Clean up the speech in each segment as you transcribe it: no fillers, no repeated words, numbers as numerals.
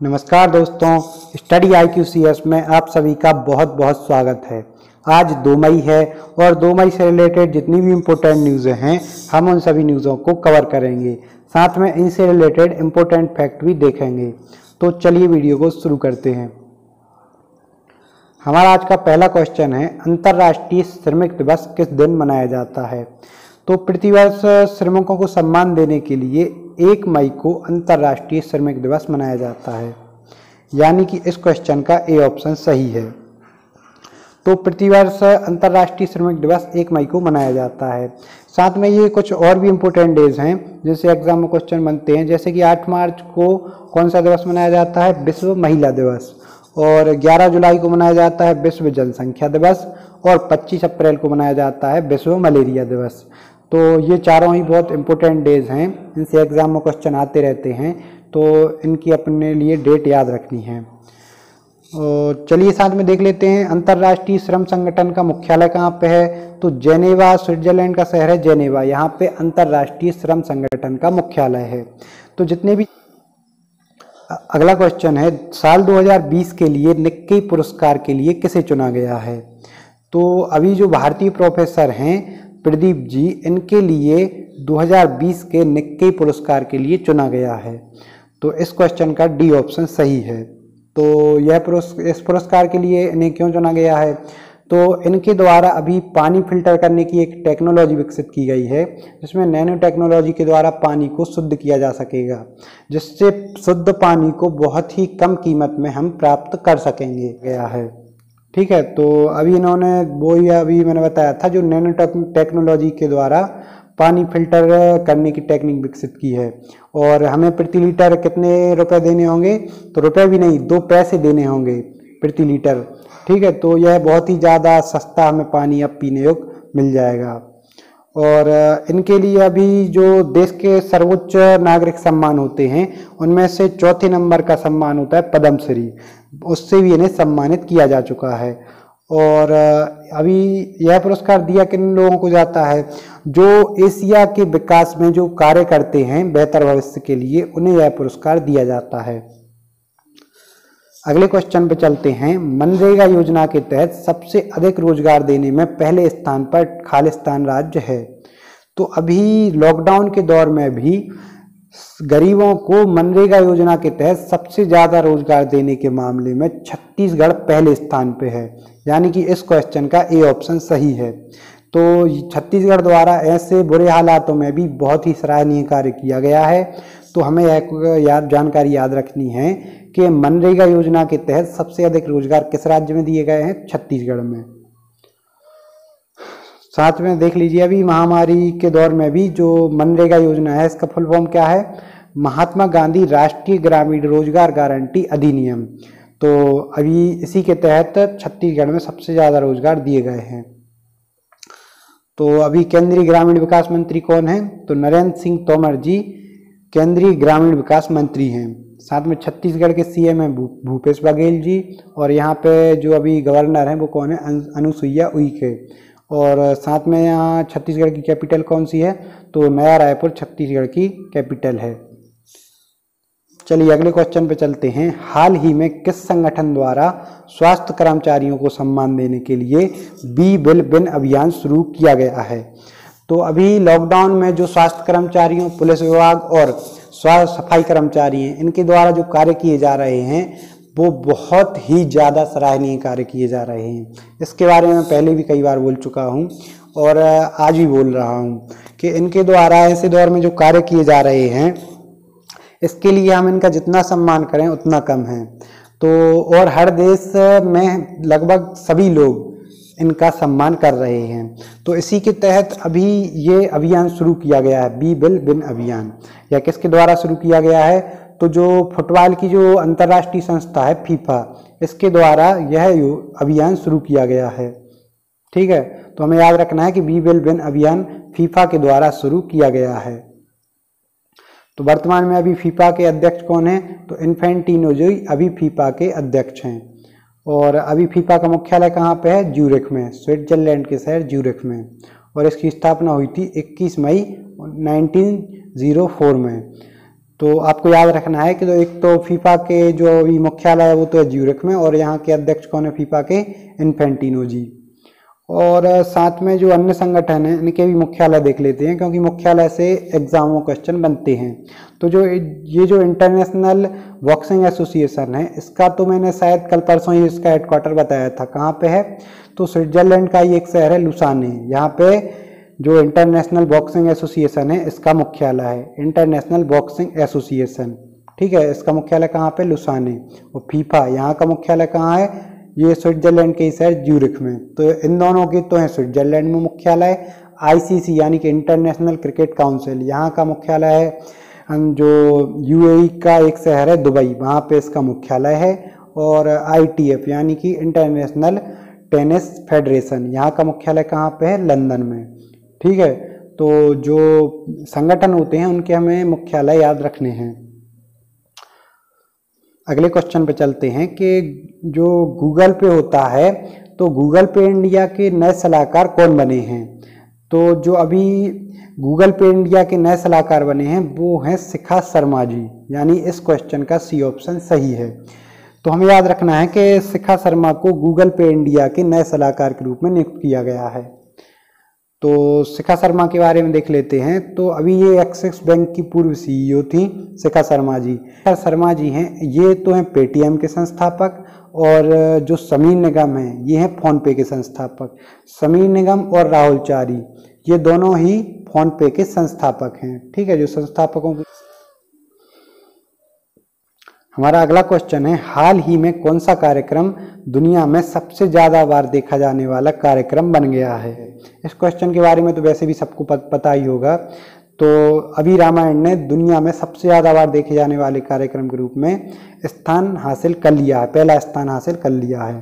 नमस्कार दोस्तों, study IQCS में आप सभी का बहुत बहुत स्वागत है। आज 2 मई है और 2 मई से रिलेटेड जितनी भी इम्पोर्टेंट न्यूज़ें हैं हम उन सभी न्यूज़ों को कवर करेंगे। साथ में इनसे रिलेटेड इम्पोर्टेंट फैक्ट भी देखेंगे। तो चलिए वीडियो को शुरू करते हैं। हमारा आज का पहला क्वेश्चन है, अंतर्राष्ट्रीय श्रमिक दिवस किस दिन मनाया जाता है? तो प्रतिवर्ष श्रमिकों को सम्मान देने के लिए 1 मई को अंतर्राष्ट्रीय श्रमिक दिवस मनाया जाता है, यानी कि इस क्वेश्चन का ए ऑप्शन सही है। तो प्रतिवर्ष अंतर्राष्ट्रीय श्रमिक दिवस 1 मई को मनाया जाता है। साथ में ये कुछ और भी इम्पोर्टेंट डेज हैं जिनसे एग्जाम में क्वेश्चन बनते हैं, जैसे कि 8 मार्च को कौन सा दिवस मनाया जाता है? विश्व महिला दिवस। और 11 जुलाई को मनाया जाता है विश्व जनसंख्या दिवस और 25 अप्रैल को मनाया जाता है विश्व मलेरिया दिवस। तो ये चारों ही बहुत इम्पोर्टेंट डेज हैं, इनसे एग्जाम में क्वेश्चन आते रहते हैं, तो इनकी अपने लिए डेट याद रखनी है। और चलिए साथ में देख लेते हैं, अंतर्राष्ट्रीय श्रम संगठन का मुख्यालय कहाँ पे है? तो जेनेवा, स्विट्जरलैंड का शहर है जेनेवा, यहाँ पे अंतर्राष्ट्रीय श्रम संगठन का मुख्यालय है। तो जितने भी अगला क्वेश्चन है, साल 2020 के लिए निक्की पुरस्कार के लिए किसे चुना गया है? तो अभी जो भारतीय प्रोफेसर हैं प्रदीप जी, इनके लिए 2020 के निक्की पुरस्कार के लिए चुना गया है। तो इस क्वेश्चन का डी ऑप्शन सही है। तो इस पुरस्कार के लिए इन्हें क्यों चुना गया है? तो इनके द्वारा अभी पानी फिल्टर करने की एक टेक्नोलॉजी विकसित की गई है, जिसमें नैनो टेक्नोलॉजी के द्वारा पानी को शुद्ध किया जा सकेगा, जिससे शुद्ध पानी को बहुत ही कम कीमत में हम प्राप्त कर सकेंगे गया है। ठीक है, तो अभी इन्होंने अभी मैंने बताया था, जो नैनो टेक्नोलॉजी के द्वारा पानी फिल्टर करने की टेक्निक विकसित की है। और हमें प्रति लीटर कितने रुपए देने होंगे? तो रुपए भी नहीं, 2 पैसे देने होंगे प्रति लीटर। ठीक है, तो यह बहुत ही ज़्यादा सस्ता हमें पानी अब पीने योग्य मिल जाएगा। और इनके लिए अभी जो देश के सर्वोच्च नागरिक सम्मान होते हैं, उनमें से चौथे नंबर का सम्मान होता है पद्मश्री, उससे भी इन्हें सम्मानित किया जा चुका है। और अभी यह पुरस्कार दिया किन लोगों को जाता है? जो एशिया के विकास में जो कार्य करते हैं बेहतर भविष्य के लिए, उन्हें यह पुरस्कार दिया जाता है। अगले क्वेश्चन पे चलते हैं, मनरेगा योजना के तहत सबसे अधिक रोजगार देने में पहले स्थान पर खालिस्तान राज्य है। तो अभी लॉकडाउन के दौर में भी गरीबों को मनरेगा योजना के तहत सबसे ज़्यादा रोजगार देने के मामले में छत्तीसगढ़ पहले स्थान पे है, यानी कि इस क्वेश्चन का ए ऑप्शन सही है। तो छत्तीसगढ़ द्वारा ऐसे बुरे हालातों में भी बहुत ही सराहनीय कार्य किया गया है। तो हमें यह जानकारी याद रखनी है कि मनरेगा योजना के तहत सबसे अधिक रोजगार किस राज्य में दिए गए हैं? छत्तीसगढ़ में। साथ में देख लीजिए, अभी महामारी के दौर में भी जो मनरेगा योजना है, इसका फुल फॉर्म क्या है? महात्मा गांधी राष्ट्रीय ग्रामीण रोजगार गारंटी अधिनियम। तो अभी इसी के तहत छत्तीसगढ़ में सबसे ज़्यादा रोजगार दिए गए हैं। तो अभी केंद्रीय ग्रामीण विकास मंत्री कौन है? तो नरेंद्र सिंह तोमर जी केंद्रीय ग्रामीण विकास मंत्री हैं। साथ में छत्तीसगढ़ के CM हैं भूपेश बघेल जी, और यहाँ पे जो अभी गवर्नर हैं वो कौन है? अनुसुईया उइके। और साथ में यहाँ छत्तीसगढ़ की कैपिटल कौन सी है? तो नया रायपुर छत्तीसगढ़ की कैपिटल है। चलिए अगले क्वेश्चन पे चलते हैं, हाल ही में किस संगठन द्वारा स्वास्थ्य कर्मचारियों को सम्मान देने के लिए बी बिल बिन अभियान शुरू किया गया है? तो अभी लॉकडाउन में जो स्वास्थ्य कर्मचारियों, पुलिस विभाग और स्वास्थ्य सफाई कर्मचारी हैं, इनके द्वारा जो कार्य किए जा रहे हैं वो बहुत ही ज़्यादा सराहनीय कार्य किए जा रहे हैं। इसके बारे में पहले भी कई बार बोल चुका हूँ और आज भी बोल रहा हूँ कि इनके द्वारा ऐसे दौर में जो कार्य किए जा रहे हैं, इसके लिए हम इनका जितना सम्मान करें उतना कम है। तो और हर देश में लगभग सभी लोग इनका सम्मान कर रहे हैं। तो इसी के तहत अभी ये अभियान शुरू किया गया है, बी बिल बिन अभियान। यह किसके द्वारा शुरू किया गया है? तो जो फुटबॉल की जो अंतर्राष्ट्रीय संस्था है फीफा, इसके द्वारा यह अभियान शुरू किया गया है। ठीक है, तो हमें याद रखना है कि बी बिल बिन अभियान फीफा के द्वारा शुरू किया गया है। तो वर्तमान में अभी फीफा के अध्यक्ष कौन है? तो इन्फेंटिनो जी अभी फीफा के अध्यक्ष हैं। और अभी फीफा का मुख्यालय कहाँ पे है? ज्यूरिख में, स्विट्जरलैंड के शहर ज्यूरिख में। और इसकी स्थापना हुई थी 21 मई 1904 में। तो आपको याद रखना है कि तो एक तो फीफा के जो अभी मुख्यालय है वो तो है ज्यूरिख में, और यहाँ के अध्यक्ष कौन है फीफा के, इन्फेंटिनो जी। और साथ में जो अन्य संगठन हैं इनके भी मुख्यालय देख लेते हैं, क्योंकि मुख्यालय से एग्जामों क्वेश्चन बनते हैं। तो जो ये जो इंटरनेशनल बॉक्सिंग एसोसिएशन है, इसका तो मैंने शायद कल परसों ही इसका हेडक्वार्टर बताया था, कहाँ पे है, तो स्विट्जरलैंड का ही एक शहर है लुसाने। यहाँ पे जो इंटरनेशनल बॉक्सिंग एसोसिएशन है इसका मुख्यालय है, इंटरनेशनल बॉक्सिंग एसोसिएशन, ठीक है। इसका मुख्यालय कहाँ पे, लुसाने। और फीफा यहाँ का मुख्यालय कहाँ है, ये स्विट्जरलैंड के शहर ज्यूरिख में। तो इन दोनों के तो है स्विट्जरलैंड में मुख्यालय। आईसीसी यानी कि इंटरनेशनल क्रिकेट काउंसिल, यहाँ का मुख्यालय है जो यूएई का एक शहर है दुबई, वहाँ पे इसका मुख्यालय है। और आईटीएफ यानी कि इंटरनेशनल टेनिस फेडरेशन, यहाँ का मुख्यालय कहाँ पे है, लंदन में, ठीक है। तो जो संगठन होते हैं उनके हमें मुख्यालय याद रखने हैं। अगले क्वेश्चन पे चलते हैं कि जो गूगल पे होता है, तो गूगल पे इंडिया के नए सलाहकार कौन बने हैं। तो जो अभी गूगल पे इंडिया के नए सलाहकार बने हैं वो हैं शिखा शर्मा जी, यानी इस क्वेश्चन का सी ऑप्शन सही है। तो हमें याद रखना है कि शिखा शर्मा को गूगल पे इंडिया के नए सलाहकार के रूप में नियुक्त किया गया है। तो शिखा शर्मा के बारे में देख लेते हैं। तो अभी ये एक्सिस बैंक की पूर्व सीईओ थी शिखा शर्मा जी। शिखा शर्मा जी हैं, ये तो हैं पेटीएम के संस्थापक, और जो समीर निगम हैं ये हैं फोनपे के संस्थापक। समीर निगम और राहुल चारी ये दोनों ही फोनपे के संस्थापक हैं, ठीक है। जो संस्थापकों की हमारा अगला क्वेश्चन है, हाल ही में कौन सा कार्यक्रम दुनिया में सबसे ज़्यादा बार देखा जाने वाला कार्यक्रम बन गया है। इस क्वेश्चन के बारे में तो वैसे भी सबको पता ही होगा। तो अभी रामायण ने दुनिया में सबसे ज़्यादा बार देखे जाने वाले कार्यक्रम के रूप में स्थान हासिल कर लिया है, पहला स्थान हासिल कर लिया है।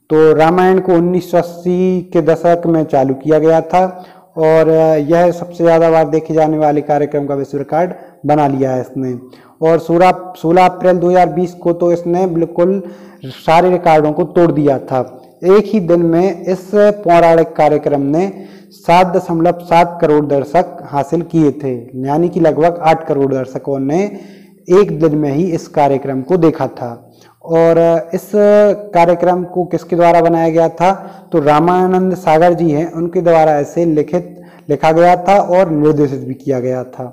तो रामायण को 1980 के दशक में चालू किया गया था, और यह सबसे ज़्यादा बार देखे जाने वाले कार्यक्रम का विश्व रिकॉर्ड बना लिया है इसने। और 16 अप्रैल 2020 को तो इसने बिल्कुल सारे रिकॉर्डों को तोड़ दिया था। एक ही दिन में इस पौराणिक कार्यक्रम ने 7.7 करोड़ दर्शक हासिल किए थे, यानी कि लगभग 8 करोड़ दर्शकों ने एक दिन में ही इस कार्यक्रम को देखा था। और इस कार्यक्रम को किसके द्वारा बनाया गया था, तो रामानंद सागर जी हैं, उनके द्वारा ऐसे लिखा गया था और निर्देशित भी किया गया था,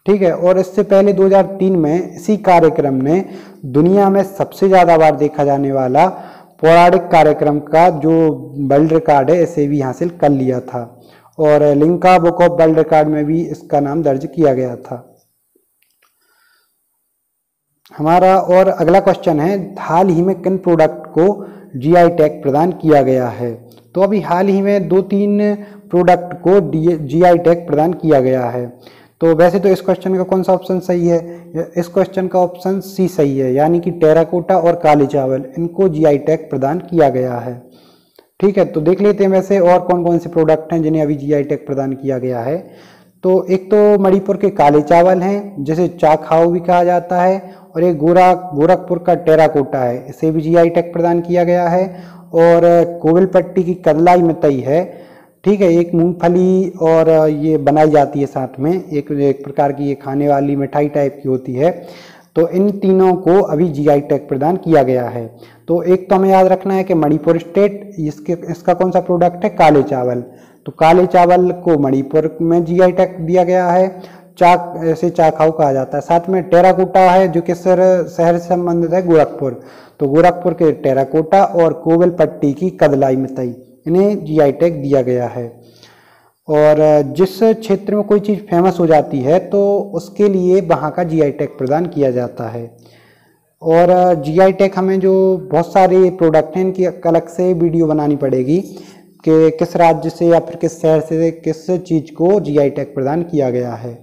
ठीक है। और इससे पहले 2003 में इसी कार्यक्रम ने दुनिया में सबसे ज़्यादा बार देखा जाने वाला पौराणिक कार्यक्रम का जो वर्ल्ड रिकॉर्ड है इसे भी हासिल कर लिया था, और Limca book of world record में भी इसका नाम दर्ज किया गया था। हमारा और अगला क्वेश्चन है, हाल ही में किन प्रोडक्ट को जीआई टैग प्रदान किया गया है। तो अभी हाल ही में 2-3 प्रोडक्ट को जीआई टैग प्रदान किया गया है। तो वैसे तो इस क्वेश्चन का कौन सा ऑप्शन सही है, इस क्वेश्चन का ऑप्शन सी सही है, यानी कि टेराकोटा और काले चावल, इनको जीआई टैग प्रदान किया गया है, ठीक है। तो देख लेते हैं वैसे और कौन कौन से प्रोडक्ट हैं जिन्हें अभी जीआई टैग प्रदान किया गया है। तो एक तो मणिपुर के काले चावल हैं, जिसे चाखाओ भी कहा जाता है, और एक गोरखपुर का टेराकोटा है, इसे भी जीआई टैग प्रदान किया गया है। और कोविलपट्टी की कदलाई मितई है, ठीक है, एक मूंगफली और ये बनाई जाती है साथ में, एक प्रकार की ये खाने वाली मिठाई टाइप की होती है। तो इन तीनों को अभी जीआई टैग प्रदान किया गया है। तो एक तो हमें याद रखना है कि मणिपुर स्टेट इसका कौन सा प्रोडक्ट है, काले चावल। तो काले चावल को मणिपुर में जीआई टैग दिया गया है, ऐसे चाखाओ कहा जाता है। साथ में टेराकोटा है जो किस शहर से संबंधित है, गोरखपुर। तो गोरखपुर के टेराकोटा और कोविलपट्टी की कदलाई मितई, इन्हें जीआई टैग दिया गया है। और जिस क्षेत्र में कोई चीज़ फेमस हो जाती है तो उसके लिए वहाँ का जीआई टैग प्रदान किया जाता है। और जीआई टैग हमें जो बहुत सारे प्रोडक्ट हैं इनकी अलग से वीडियो बनानी पड़ेगी कि किस राज्य से या फिर किस शहर से किस चीज़ को जीआई टैग प्रदान किया गया है।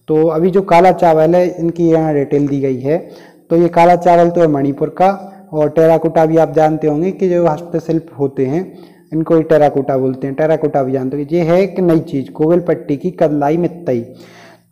तो अभी जो काला चावल है इनकी यहाँ डिटेल दी गई है। तो ये काला चावल तो है मणिपुर का, और टेराकोटा भी आप जानते होंगे कि जो हस्तशिल्प होते हैं इनको ही टेराकोटा बोलते हैं, टेराकोटा भी जानते होंगे। ये है एक नई चीज़ कोविलपट्टी की कदलाई मितई।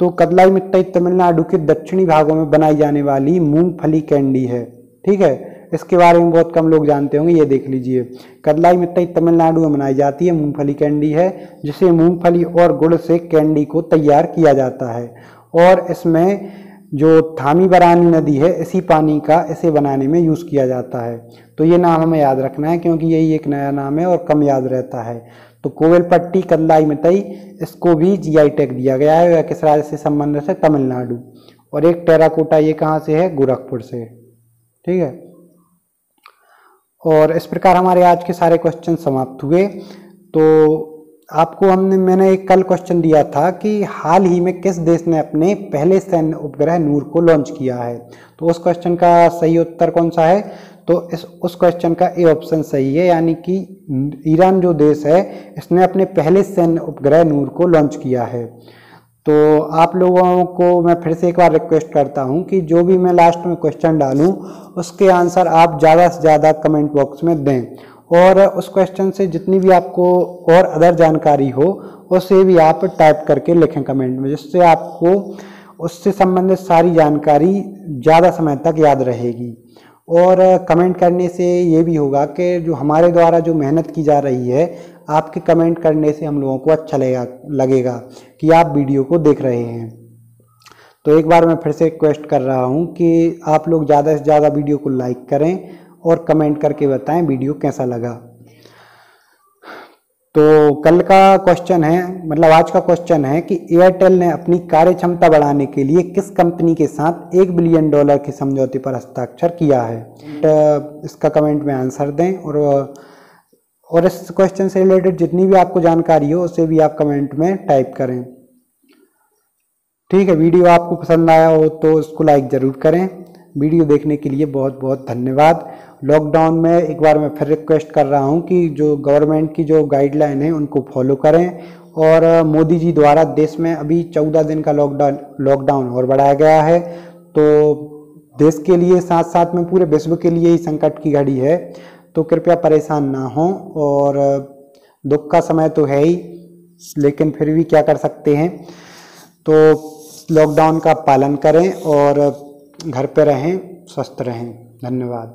तो कदलाई मितई तमिलनाडु के दक्षिणी भागों में बनाई जाने वाली मूंगफली कैंडी है, ठीक है। इसके बारे में बहुत कम लोग जानते होंगे, ये देख लीजिए। कदलाई मितई तमिलनाडु में बनाई जाती है, मूंगफली कैंडी है, जिसे मूंगफली और गुड़ से कैंडी को तैयार किया जाता है। और इसमें जो थामी बरानी नदी है इसी पानी का इसे बनाने में यूज़ किया जाता है। तो ये नाम हमें याद रखना है क्योंकि यही एक नया नाम है और कम याद रहता है। तो कोविलपट्टी कल्लाई मितई इसको भी जीआई टैग दिया गया है। वह किस राज्य से संबंधित है? तमिलनाडु। और एक टेराकोटा ये कहाँ से है? गोरखपुर से। ठीक है। और इस प्रकार हमारे आज के सारे क्वेश्चन समाप्त हुए। तो आपको मैंने एक कल क्वेश्चन दिया था कि हाल ही में किस देश ने अपने पहले सैन्य उपग्रह नूर को लॉन्च किया है। तो उस क्वेश्चन का सही उत्तर कौन सा है? तो उस क्वेश्चन का ए ऑप्शन सही है, यानी कि ईरान जो देश है इसने अपने पहले सैन्य उपग्रह नूर को लॉन्च किया है। तो आप लोगों को मैं फिर से एक बार रिक्वेस्ट करता हूं कि जो भी मैं लास्ट में क्वेश्चन डालूं उसके आंसर आप ज़्यादा से ज़्यादा कमेंट बॉक्स में दें, और उस क्वेश्चन से जितनी भी आपको और अदर जानकारी हो उसे भी आप टाइप करके लिखें कमेंट में, जिससे आपको उससे संबंधित सारी जानकारी ज़्यादा समय तक याद रहेगी। और कमेंट करने से ये भी होगा कि जो हमारे द्वारा जो मेहनत की जा रही है, आपके कमेंट करने से हम लोगों को अच्छा लगेगा कि आप वीडियो को देख रहे हैं। तो एक बार मैं फिर से रिक्वेस्ट कर रहा हूँ कि आप लोग ज़्यादा से ज़्यादा वीडियो को लाइक करें और कमेंट करके बताएं वीडियो कैसा लगा। तो कल का क्वेश्चन है, मतलब आज का क्वेश्चन है कि एयरटेल ने अपनी कार्य क्षमता बढ़ाने के लिए किस कंपनी के साथ $1 बिलियन के समझौते पर हस्ताक्षर किया है। इसका कमेंट में आंसर दें, और इस क्वेश्चन से रिलेटेड जितनी भी आपको जानकारी हो उसे भी आप कमेंट में टाइप करें। ठीक है। वीडियो आपको पसंद आया हो तो इसको लाइक ज़रूर करें। वीडियो देखने के लिए बहुत बहुत धन्यवाद। लॉकडाउन में एक बार मैं फिर रिक्वेस्ट कर रहा हूं कि जो गवर्नमेंट की जो गाइडलाइन है उनको फॉलो करें, और मोदी जी द्वारा देश में अभी 14 दिन का लॉकडाउन और बढ़ाया गया है। तो देश के लिए साथ साथ में पूरे विश्व के लिए ही संकट की घड़ी है, तो कृपया परेशान ना हों। और दुख का समय तो है ही, लेकिन फिर भी क्या कर सकते हैं। तो लॉकडाउन का पालन करें और घर पे रहें, स्वस्थ रहें। धन्यवाद।